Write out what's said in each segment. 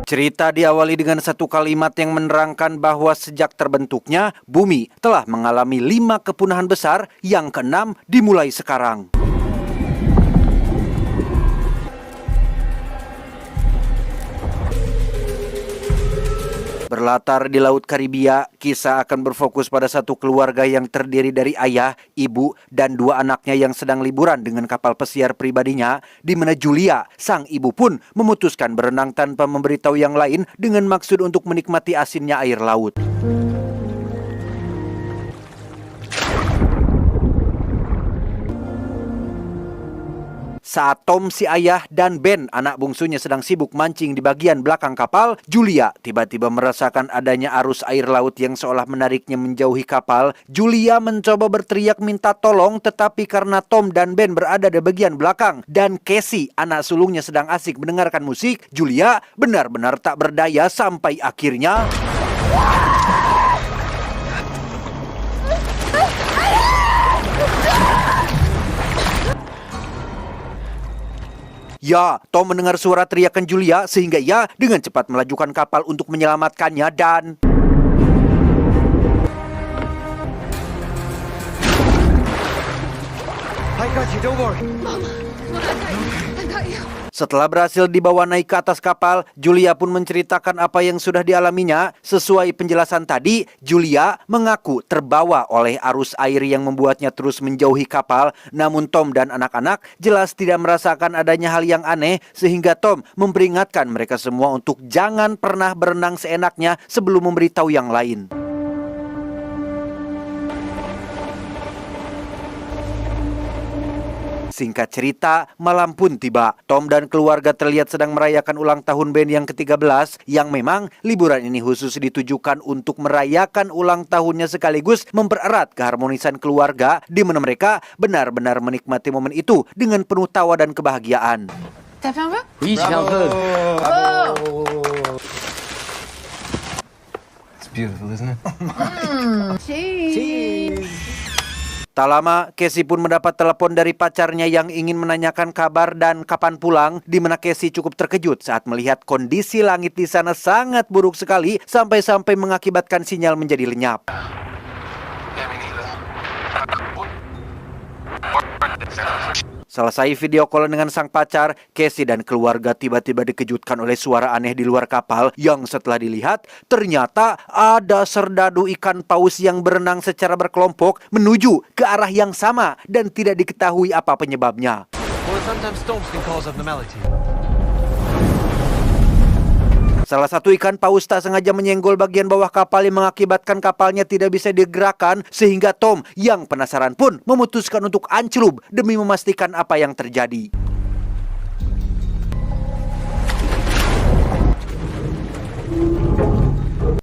Cerita diawali dengan satu kalimat yang menerangkan bahwa sejak terbentuknya, bumi telah mengalami 5 kepunahan besar, yang ke-6 dimulai sekarang. Berlatar di Laut Karibia, kisah akan berfokus pada satu keluarga yang terdiri dari ayah, ibu, dan 2 anaknya yang sedang liburan dengan kapal pesiar pribadinya, di mana Julia, sang ibu pun memutuskan berenang tanpa memberitahu yang lain dengan maksud untuk menikmati asinnya air laut. Saat Tom si ayah dan Ben anak bungsunya sedang sibuk mancing di bagian belakang kapal, Julia tiba-tiba merasakan adanya arus air laut yang seolah menariknya menjauhi kapal. Julia mencoba berteriak minta tolong, tetapi karena Tom dan Ben berada di bagian belakang dan Casey anak sulungnya sedang asik mendengarkan musik, Julia benar-benar tak berdaya sampai akhirnya Tom mendengar suara teriakan Julia sehingga ia dengan cepat melajukan kapal untuk menyelamatkannya dan setelah berhasil dibawa naik ke atas kapal, Julia pun menceritakan apa yang sudah dialaminya. Sesuai penjelasan tadi, Julia mengaku terbawa oleh arus air yang membuatnya terus menjauhi kapal. Namun Tom dan anak-anak jelas tidak merasakan adanya hal yang aneh, sehingga Tom memperingatkan mereka semua untuk jangan pernah berenang seenaknya sebelum memberitahu yang lain. Singkat cerita, malam pun tiba. Tom dan keluarga terlihat sedang merayakan ulang tahun band yang ke-13, yang memang liburan ini khusus ditujukan untuk merayakan ulang tahunnya sekaligus mempererat keharmonisan keluarga, di mana mereka benar-benar menikmati momen itu dengan penuh tawa dan kebahagiaan. T'as fait un peu? Oui, j'ai fait un peu. It's beautiful, isn't it? Cheese. Tak lama, Casey pun mendapat telepon dari pacarnya yang ingin menanyakan kabar dan kapan pulang, di mana Casey cukup terkejut saat melihat kondisi langit di sana sangat buruk sekali sampai-sampai mengakibatkan sinyal menjadi lenyap. Selesai video call dengan sang pacar, Casey dan keluarga tiba-tiba dikejutkan oleh suara aneh di luar kapal yang setelah dilihat ternyata ada serdadu ikan paus yang berenang secara berkelompok menuju ke arah yang sama dan tidak diketahui apa penyebabnya. Salah satu ikan paus tak sengaja menyenggol bagian bawah kapal yang mengakibatkan kapalnya tidak bisa digerakkan, sehingga Tom yang penasaran pun memutuskan untuk ancelup demi memastikan apa yang terjadi.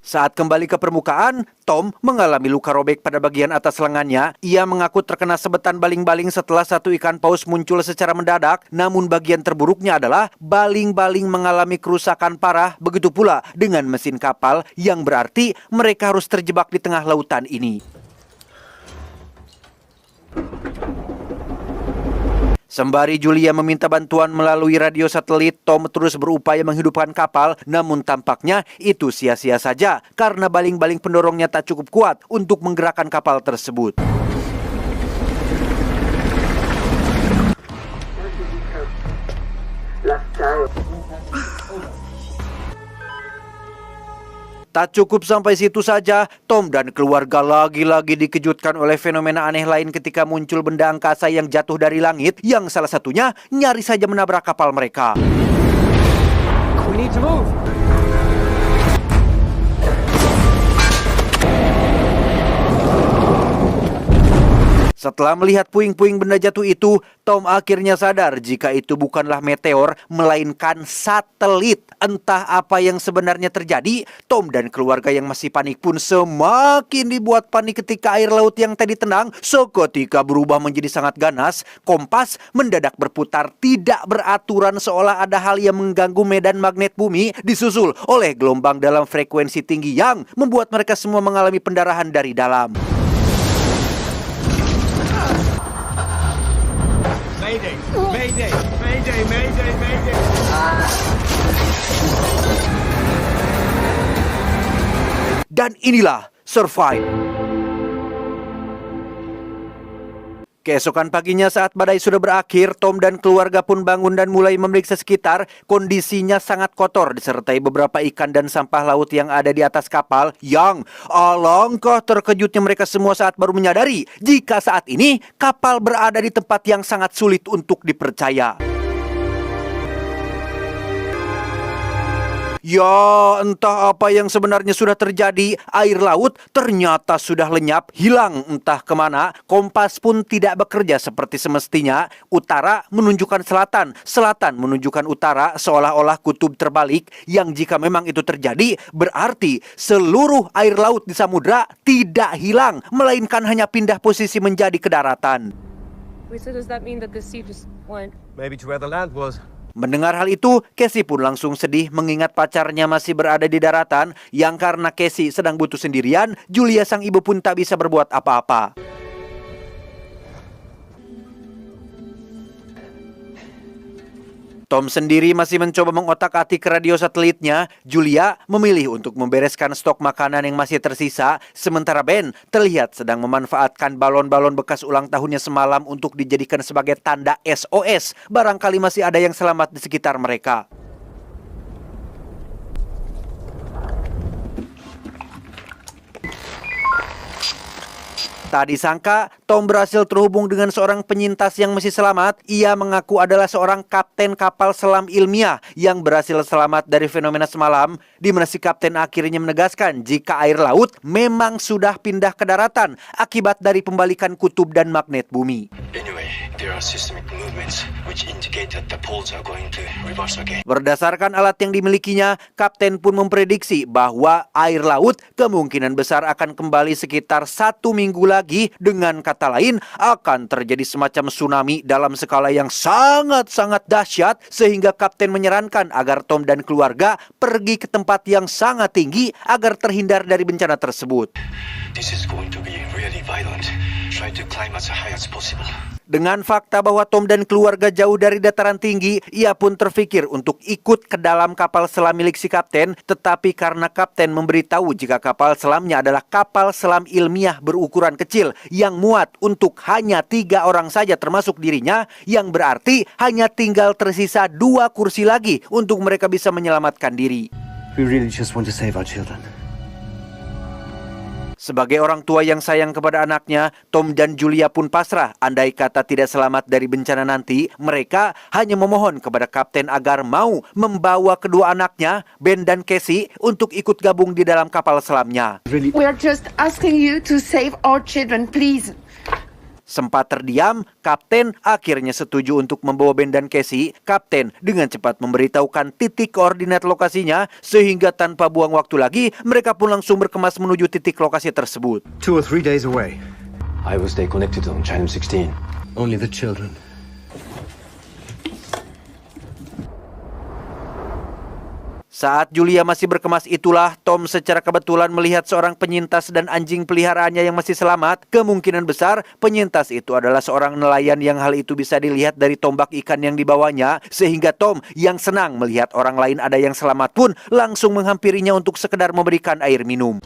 Saat kembali ke permukaan, Tom mengalami luka robek pada bagian atas lengannya. Ia mengaku terkena sebetan baling-baling setelah satu ikan paus muncul secara mendadak. Namun bagian terburuknya adalah baling-baling mengalami kerusakan parah. Begitu pula dengan mesin kapal, yang berarti mereka harus terjebak di tengah lautan ini. Sembari Julia meminta bantuan melalui radio satelit, Tom terus berupaya menghidupkan kapal, namun tampaknya itu sia-sia saja karena baling-baling pendorongnya tak cukup kuat untuk menggerakkan kapal tersebut. Tak cukup sampai situ saja, Tom dan keluarga lagi-lagi dikejutkan oleh fenomena aneh lain ketika muncul benda angkasa yang jatuh dari langit, yang salah satunya nyaris saja menabrak kapal mereka. We need to move. Setelah melihat puing-puing benda jatuh itu, Tom akhirnya sadar jika itu bukanlah meteor, melainkan satelit. Entah apa yang sebenarnya terjadi, Tom dan keluarga yang masih panik pun semakin dibuat panik ketika air laut yang tadi tenang seketika berubah menjadi sangat ganas. Kompas mendadak berputar tidak beraturan seolah ada hal yang mengganggu medan magnet bumi, disusul oleh gelombang dalam frekuensi tinggi yang membuat mereka semua mengalami pendarahan dari dalam. Mayday! Mayday! Mayday! Mayday! Mayday! Dan inilah Survive. Keesokan paginya saat badai sudah berakhir, Tom dan keluarga pun bangun dan mulai memeriksa sekitar. Kondisinya sangat kotor disertai beberapa ikan dan sampah laut yang ada di atas kapal, yang alangkah terkejutnya mereka semua saat baru menyadari jika saat ini kapal berada di tempat yang sangat sulit untuk dipercaya. Ya, entah apa yang sebenarnya sudah terjadi. Air laut ternyata sudah lenyap, hilang entah kemana. Kompas pun tidak bekerja seperti semestinya. Utara menunjukkan selatan, selatan menunjukkan utara, seolah-olah kutub terbalik. Yang jika memang itu terjadi, berarti seluruh air laut di samudra tidak hilang, melainkan hanya pindah posisi menjadi ke daratan. Wait, so does that mean that the sea just went? Maybe to where the land was. Mendengar hal itu, Casey pun langsung sedih mengingat pacarnya masih berada di daratan, yang karena Casey sedang butuh sendirian, Julia sang ibu pun tak bisa berbuat apa-apa. Tom sendiri masih mencoba mengotak-atik radio satelitnya. Julia memilih untuk membereskan stok makanan yang masih tersisa, sementara Ben terlihat sedang memanfaatkan balon-balon bekas ulang tahunnya semalam untuk dijadikan sebagai tanda SOS. Barangkali masih ada yang selamat di sekitar mereka. Tak disangka, Tom berhasil terhubung dengan seorang penyintas yang masih selamat. Ia mengaku adalah seorang kapten kapal selam ilmiah yang berhasil selamat dari fenomena semalam, di mana si kapten akhirnya menegaskan jika air laut memang sudah pindah ke daratan akibat dari pembalikan kutub dan magnet bumi. Anyway, there are seismic movements which indicate that the poles are going to reverse again. Berdasarkan alat yang dimilikinya, kapten pun memprediksi bahwa air laut kemungkinan besar akan kembali sekitar 1 minggu lagi. Dengan kata lain, akan terjadi semacam tsunami dalam skala yang sangat-sangat dahsyat, sehingga kapten menyarankan agar Tom dan keluarga pergi ke tempat yang sangat tinggi agar terhindar dari bencana tersebut. This is going to be really violent. Try to climb as high as possible. Dengan fakta bahwa Tom dan keluarga jauh dari dataran tinggi, ia pun terfikir untuk ikut ke dalam kapal selam milik si kapten. Tetapi karena kapten memberitahu jika kapal selamnya adalah kapal selam ilmiah berukuran kecil yang muat untuk hanya 3 orang saja termasuk dirinya, yang berarti hanya tinggal tersisa 2 kursi lagi untuk mereka bisa menyelamatkan diri. We really just want to save our children. Sebagai orang tua yang sayang kepada anaknya, Tom dan Julia pun pasrah. Andai kata tidak selamat dari bencana nanti, mereka hanya memohon kepada kapten agar mau membawa kedua anaknya, Ben dan Casey, untuk ikut gabung di dalam kapal selamnya. We are just asking you to save our children, please. Sempat terdiam, kapten akhirnya setuju untuk membawa Ben dan Casey. Kapten dengan cepat memberitahukan titik koordinat lokasinya, sehingga tanpa buang waktu lagi, mereka pun langsung berkemas menuju titik lokasi tersebut. 2 or 3 days away. I will stay connected on channel 16. Only the children. Saat Julia masih berkemas itulah, Tom secara kebetulan melihat seorang penyintas dan anjing peliharaannya yang masih selamat. Kemungkinan besar penyintas itu adalah seorang nelayan yang hal itu bisa dilihat dari tombak ikan yang dibawanya. Sehingga Tom yang senang melihat orang lain ada yang selamat pun langsung menghampirinya untuk sekedar memberikan air minum.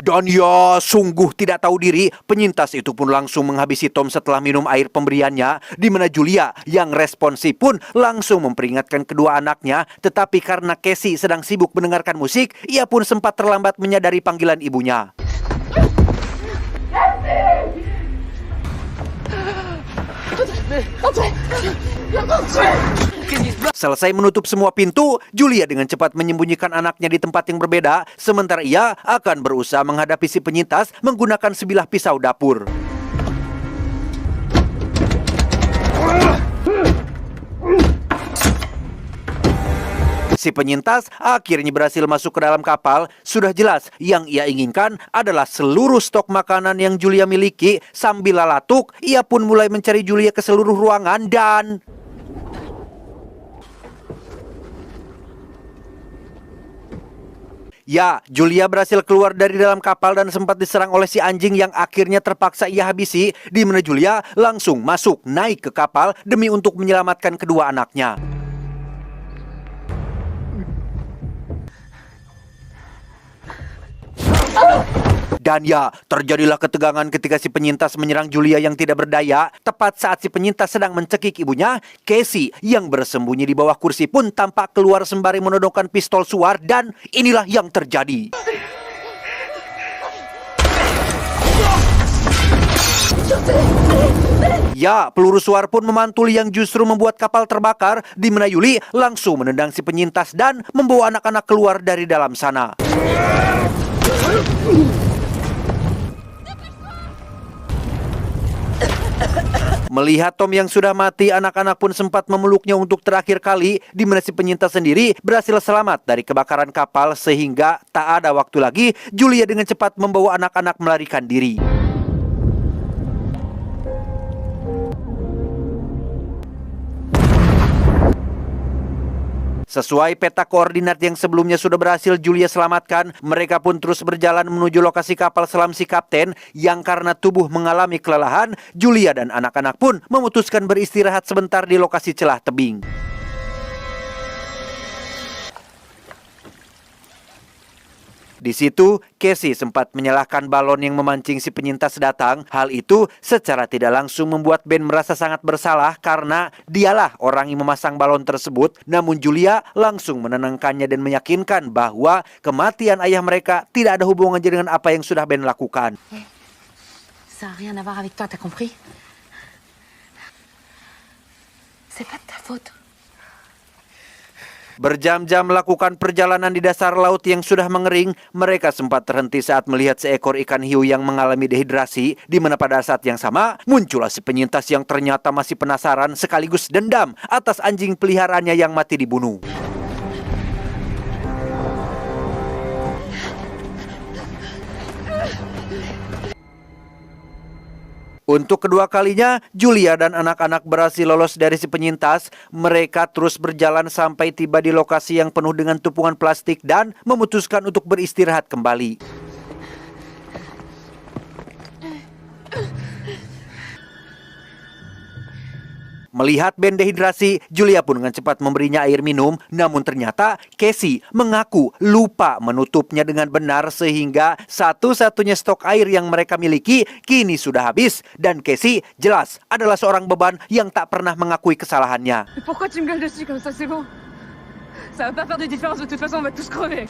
Dan ya, sungguh tidak tahu diri, penyintas itu pun langsung menghabisi Tom setelah minum air pemberiannya, di mana Julia yang responsif pun langsung memperingatkan kedua anaknya. Tetapi karena Casey sedang sibuk mendengarkan musik, ia pun sempat terlambat menyadari panggilan ibunya. Selesai menutup semua pintu, Julia dengan cepat menyembunyikan anaknya di tempat yang berbeda, sementara ia akan berusaha menghadapi si penyintas menggunakan sebilah pisau dapur. Si penyintas akhirnya berhasil masuk ke dalam kapal. Sudah jelas yang ia inginkan adalah seluruh stok makanan yang Julia miliki. Sambil lalatuk, ia pun mulai mencari Julia ke seluruh ruangan dan... Ya, Julia berhasil keluar dari dalam kapal dan sempat diserang oleh si anjing yang akhirnya terpaksa ia habisi, di mana Julia langsung masuk naik ke kapal demi untuk menyelamatkan kedua anaknya. Dan ya, terjadilah ketegangan ketika si penyintas menyerang Julia yang tidak berdaya. Tepat saat si penyintas sedang mencekik ibunya, Casey yang bersembunyi di bawah kursi pun tampak keluar sembari menodongkan pistol suar, dan inilah yang terjadi. Ya, peluru suar pun memantul yang justru membuat kapal terbakar, di mana Yuli langsung menendang si penyintas dan membawa anak-anak keluar dari dalam sana. Melihat Tom yang sudah mati, anak-anak pun sempat memeluknya untuk terakhir kali, di mana si penyintas sendiri berhasil selamat dari kebakaran kapal sehingga tak ada waktu lagi Julia dengan cepat membawa anak-anak melarikan diri. Sesuai peta koordinat yang sebelumnya sudah berhasil Julia selamatkan, mereka pun terus berjalan menuju lokasi kapal selam si kapten yang karena tubuh mengalami kelelahan, Julia dan anak-anak pun memutuskan beristirahat sebentar di lokasi celah tebing. Di situ, Casey sempat menyalahkan balon yang memancing si penyintas datang. Hal itu secara tidak langsung membuat Ben merasa sangat bersalah karena dialah orang yang memasang balon tersebut. Namun Julia langsung menenangkannya dan meyakinkan bahwa kematian ayah mereka tidak ada hubungannya dengan apa yang sudah Ben lakukan. Ça n'a rien à voir avec toi, t'as compris? C'est pas de ta faute. Berjam-jam melakukan perjalanan di dasar laut yang sudah mengering, mereka sempat terhenti saat melihat seekor ikan hiu yang mengalami dehidrasi, di mana pada saat yang sama muncullah si penyintas yang ternyata masih penasaran sekaligus dendam atas anjing peliharaannya yang mati dibunuh. Untuk kedua kalinya, Julia dan anak-anak berhasil lolos dari si penyintas. Mereka terus berjalan sampai tiba di lokasi yang penuh dengan tumpukan plastik dan memutuskan untuk beristirahat kembali. Melihat Ben dehidrasi, Julia pun dengan cepat memberinya air minum. Namun ternyata Casey mengaku lupa menutupnya dengan benar sehingga satu-satunya stok air yang mereka miliki kini sudah habis. Dan Casey jelas adalah seorang beban yang tak pernah mengakui kesalahannya. Pourquoi tu me gueules dessus comme ça, c'est bon? Ça va pas faire de différence, de toute façon on va tous crever.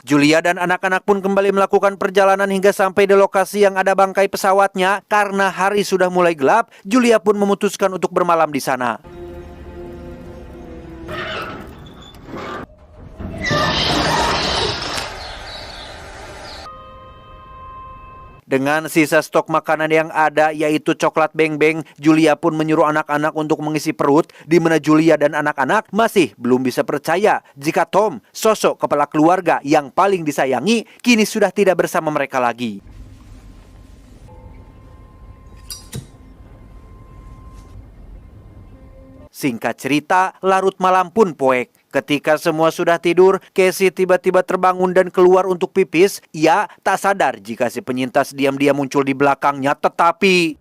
Julia dan anak-anak pun kembali melakukan perjalanan hingga sampai di lokasi yang ada bangkai pesawatnya. Karena hari sudah mulai gelap, Julia pun memutuskan untuk bermalam di sana. Dengan sisa stok makanan yang ada yaitu coklat beng-beng, Julia pun menyuruh anak-anak untuk mengisi perut, di mana Julia dan anak-anak masih belum bisa percaya jika Tom, sosok kepala keluarga yang paling disayangi, kini sudah tidak bersama mereka lagi. Singkat cerita, larut malam pun poek. Ketika semua sudah tidur, Casey tiba-tiba terbangun dan keluar untuk pipis. Ia tak sadar jika si penyintas diam-diam muncul di belakangnya, tetapi...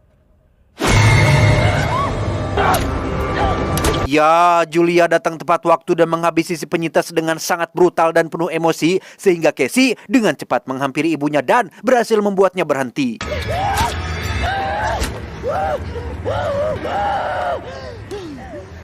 Ya, Julia datang tepat waktu dan menghabisi si penyintas dengan sangat brutal dan penuh emosi, sehingga Casey dengan cepat menghampiri ibunya dan berhasil membuatnya berhenti.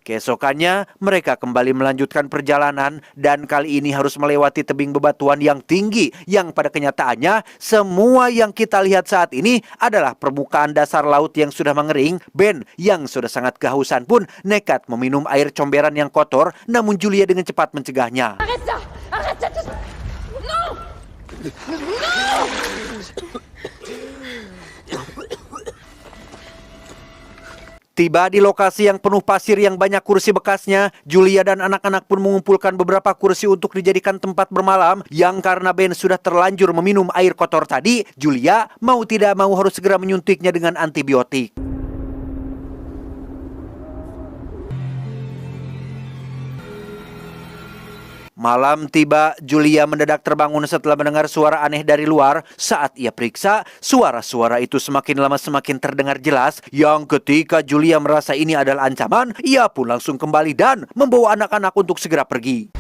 Keesokannya, mereka kembali melanjutkan perjalanan dan kali ini harus melewati tebing bebatuan yang tinggi yang pada kenyataannya semua yang kita lihat saat ini adalah permukaan dasar laut yang sudah mengering. Ben yang sudah sangat kehausan pun nekat meminum air comberan yang kotor, namun Julia dengan cepat mencegahnya. Arrête ça! Arrête ça tout... Non! Non! Tiba di lokasi yang penuh pasir yang banyak kursi bekasnya, Julia dan anak-anak pun mengumpulkan beberapa kursi untuk dijadikan tempat bermalam. Yang karena Ben sudah terlanjur meminum air kotor tadi, Julia mau tidak mau harus segera menyuntiknya dengan antibiotik. Malam tiba, Julia mendadak terbangun setelah mendengar suara aneh dari luar. Saat ia periksa, suara-suara itu semakin lama semakin terdengar jelas. Yang ketika Julia merasa ini adalah ancaman, ia pun langsung kembali dan membawa anak-anak untuk segera pergi.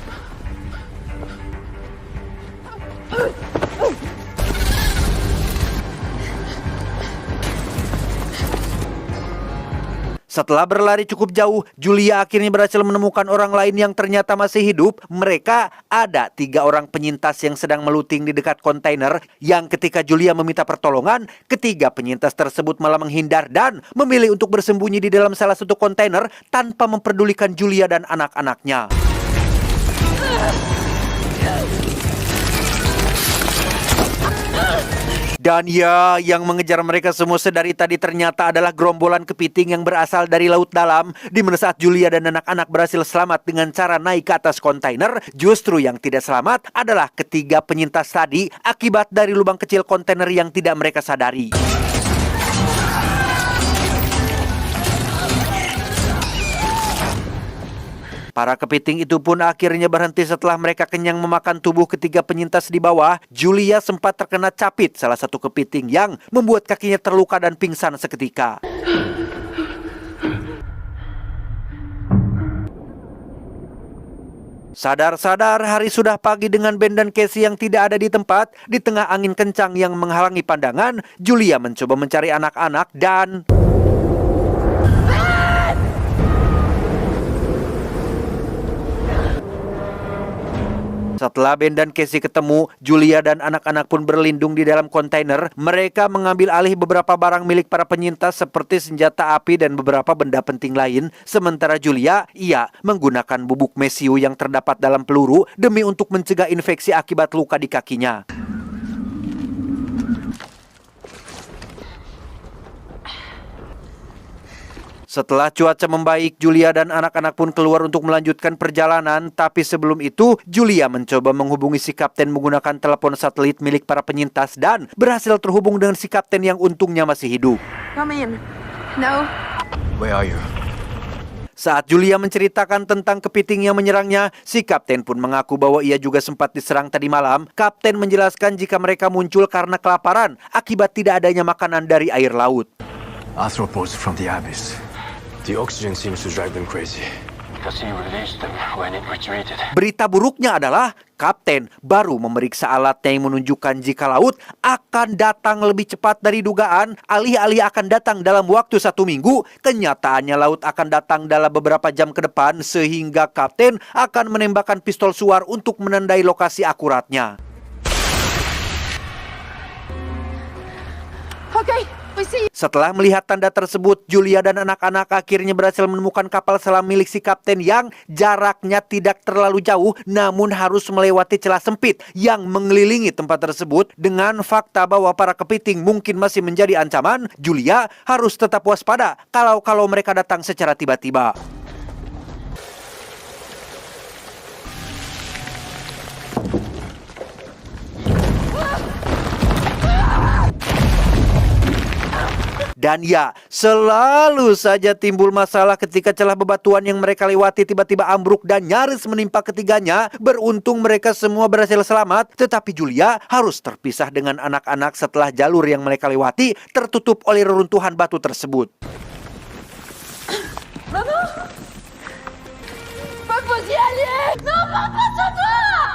Setelah berlari cukup jauh, Julia akhirnya berhasil menemukan orang lain yang ternyata masih hidup. Mereka ada 3 orang penyintas yang sedang meluting di dekat kontainer, yang ketika Julia meminta pertolongan, ketiga penyintas tersebut malah menghindar dan memilih untuk bersembunyi di dalam salah satu kontainer tanpa memperdulikan Julia dan anak-anaknya. Dan ya, yang mengejar mereka semua sedari tadi ternyata adalah gerombolan kepiting yang berasal dari laut dalam. Di mana saat Julia dan anak-anak berhasil selamat dengan cara naik ke atas kontainer, justru yang tidak selamat adalah ketiga penyintas tadi akibat dari lubang kecil kontainer yang tidak mereka sadari. Para kepiting itu pun akhirnya berhenti setelah mereka kenyang memakan tubuh ketiga penyintas di bawah. Julia sempat terkena capit salah satu kepiting yang membuat kakinya terluka dan pingsan seketika. Sadar-sadar hari sudah pagi dengan Ben dan Casey yang tidak ada di tempat. Di tengah angin kencang yang menghalangi pandangan, Julia mencoba mencari anak-anak dan... Setelah Ben dan Casey ketemu, Julia dan anak-anak pun berlindung di dalam kontainer. Mereka mengambil alih beberapa barang milik para penyintas seperti senjata api dan beberapa benda penting lain. Sementara Julia, ia menggunakan bubuk mesiu yang terdapat dalam peluru demi untuk mencegah infeksi akibat luka di kakinya. Setelah cuaca membaik, Julia dan anak-anak pun keluar untuk melanjutkan perjalanan. Tapi sebelum itu, Julia mencoba menghubungi si kapten menggunakan telepon satelit milik para penyintas dan berhasil terhubung dengan si kapten yang untungnya masih hidup. Come in. No. Where are you? Saat Julia menceritakan tentang kepiting yang menyerangnya, si kapten pun mengaku bahwa ia juga sempat diserang tadi malam. Kapten menjelaskan jika mereka muncul karena kelaparan akibat tidak adanya makanan dari air laut. Arthropods from the abyss. The oxygen seems to drive them crazy. Because he released them when it retreated. Berita buruknya adalah kapten baru memeriksa alatnya yang menunjukkan jika laut akan datang lebih cepat dari dugaan. Alih-alih akan datang dalam waktu 1 minggu, kenyataannya laut akan datang dalam beberapa jam ke depan, sehingga kapten akan menembakkan pistol suar untuk menandai lokasi akuratnya. Okay, we see you. Setelah melihat tanda tersebut, Julia dan anak-anak akhirnya berhasil menemukan kapal selam milik si kapten yang jaraknya tidak terlalu jauh, namun harus melewati celah sempit yang mengelilingi tempat tersebut. Dengan fakta bahwa para kepiting mungkin masih menjadi ancaman, Julia harus tetap waspada kalau mereka datang secara tiba-tiba. Dan ya, selalu saja timbul masalah ketika celah bebatuan yang mereka lewati tiba-tiba ambruk dan nyaris menimpa ketiganya. Beruntung mereka semua berhasil selamat, tetapi Julia harus terpisah dengan anak-anak setelah jalur yang mereka lewati tertutup oleh reruntuhan batu tersebut.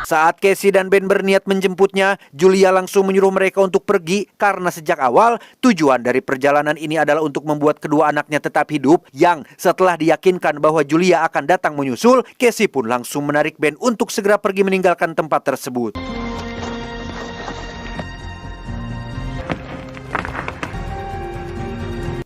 Saat Casey dan Ben berniat menjemputnya, Julia langsung menyuruh mereka untuk pergi karena sejak awal tujuan dari perjalanan ini adalah untuk membuat kedua anaknya tetap hidup. Yang setelah diyakinkan bahwa Julia akan datang menyusul, Casey pun langsung menarik Ben untuk segera pergi meninggalkan tempat tersebut.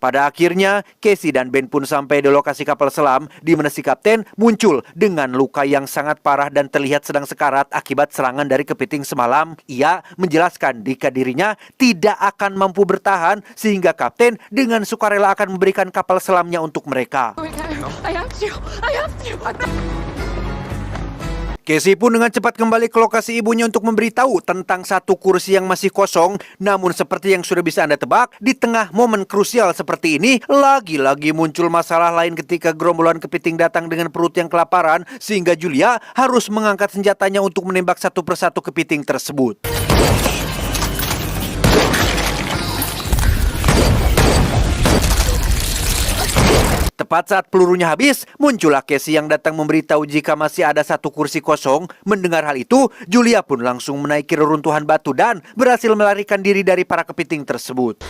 Pada akhirnya, Casey dan Ben pun sampai di lokasi kapal selam, di mana si kapten muncul dengan luka yang sangat parah dan terlihat sedang sekarat akibat serangan dari kepiting semalam. Ia menjelaskan jika dirinya tidak akan mampu bertahan, sehingga kapten dengan sukarela akan memberikan kapal selamnya untuk mereka. I have to. Casey pun dengan cepat kembali ke lokasi ibunya untuk memberitahu tentang satu kursi yang masih kosong. Namun seperti yang sudah bisa Anda tebak, di tengah momen krusial seperti ini, lagi-lagi muncul masalah lain ketika gerombolan kepiting datang dengan perut yang kelaparan, sehingga Julia harus mengangkat senjatanya untuk menembak satu persatu kepiting tersebut. Tepat saat pelurunya habis, muncullah Casey yang datang memberitahu jika masih ada satu kursi kosong. Mendengar hal itu, Julia pun langsung menaiki reruntuhan batu dan berhasil melarikan diri dari para kepiting tersebut.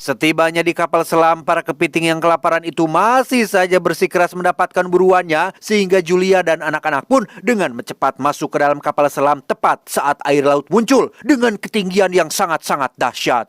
Setibanya di kapal selam, para kepiting yang kelaparan itu masih saja bersikeras mendapatkan buruannya, sehingga Julia dan anak-anak pun dengan cepat masuk ke dalam kapal selam tepat saat air laut muncul dengan ketinggian yang sangat-sangat dahsyat.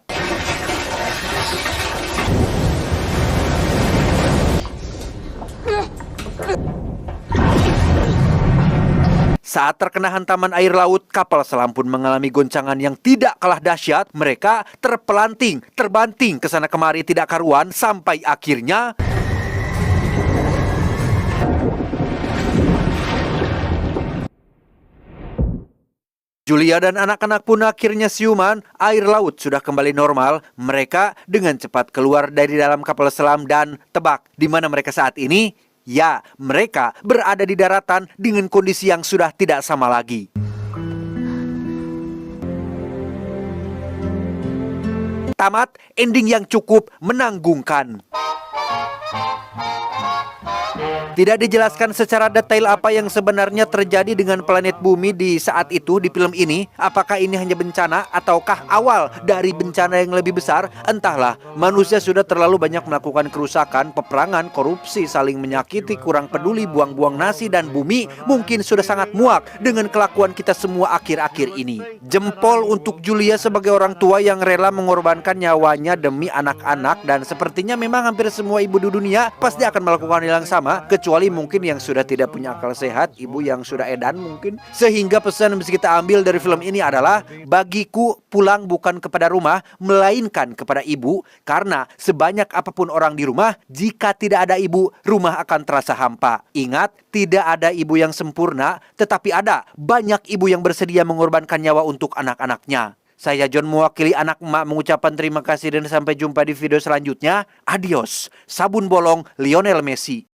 Saat terkena hantaman air laut, kapal selam pun mengalami goncangan yang tidak kalah dahsyat. Mereka terpelanting, terbanting ke sana kemari tidak karuan sampai akhirnya Julia dan anak-anak pun akhirnya siuman. Air laut sudah kembali normal. Mereka dengan cepat keluar dari dalam kapal selam dan tebak di mana mereka saat ini? Ya, mereka berada di daratan dengan kondisi yang sudah tidak sama lagi. Tamat, ending yang cukup menanggungkan. Tidak dijelaskan secara detail apa yang sebenarnya terjadi dengan planet bumi di saat itu di film ini. Apakah ini hanya bencana ataukah awal dari bencana yang lebih besar? Entahlah, manusia sudah terlalu banyak melakukan kerusakan, peperangan, korupsi, saling menyakiti, kurang peduli, buang-buang nasi, dan bumi mungkin sudah sangat muak dengan kelakuan kita semua akhir-akhir ini. Jempol untuk Julia sebagai orang tua yang rela mengorbankan nyawanya demi anak-anak, dan sepertinya memang hampir semua ibu di dunia pasti akan melakukan hal yang sama, kecuali mungkin yang sudah tidak punya akal sehat, ibu yang sudah edan mungkin. Sehingga pesan yang bisa kita ambil dari film ini adalah, bagiku pulang bukan kepada rumah, melainkan kepada ibu. Karena sebanyak apapun orang di rumah, jika tidak ada ibu, rumah akan terasa hampa. Ingat, tidak ada ibu yang sempurna, tetapi ada banyak ibu yang bersedia mengorbankan nyawa untuk anak-anaknya. Saya John mewakili anak emak mengucapkan terima kasih dan sampai jumpa di video selanjutnya. Adios. Sabun bolong Lionel Messi.